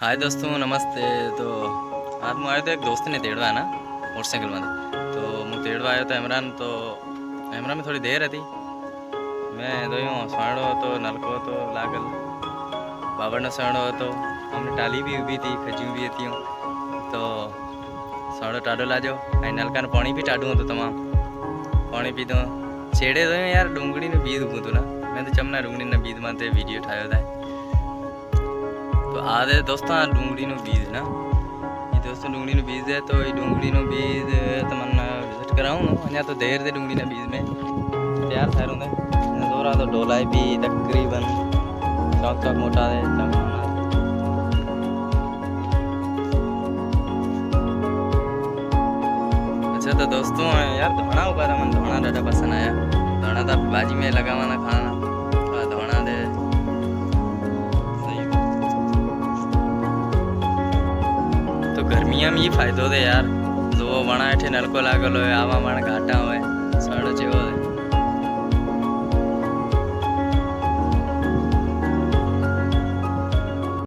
हाय दोस्तों, नमस्ते। तो आज मैं आयो तो एक दोस्त ने तेड़वा है ना मोटरसाइकिल में। तो मैं तेड़वा आयो तो एमरान में थोड़ी देर હતી। मैं જોયું સોયડો હતો, નલકો હતો લાગલ, બાબરનો સોયડો હતો, અમને ટાલી બી ઊભી હતી, ખજ્યું બી હતી। તો સોયડો ટાઢો લાજો, અહીં નલકાનું પાણી બી ટાઢું હતું તમામ। પાણી પીધું, છેડે જોયું યાર ડુંગળીનું બીજ ઊભું હતું ના। મેં તો ચમના ડુંગળીના બીજમાં તે વિડીયો ઠાયો થાય। तो आधे दोस्तों डूंगळीનું बीज ना, ये दोस्तों डूंगळीનું बीज है। तो ये डूंगळीનું बीज તમને વિઝિટ કરાવું ને અહીંયા તો ધેર દે ડુંગળીના बीज में तैयार થાય રહું ને દોરા તો ઢોલાય બી તકરીબન ચોક ચોક મોટા है चमना। अच्छा तो दोस्तों यार धोना ऊपर मन धोना ज़्यादा पसंद आया। धोना तो भाजी में लगावाना खाना धोना दे गर्मिया में ये फायदो दे यार। जो वणा हेठे नलको लागल हो आवा वण घाटा हो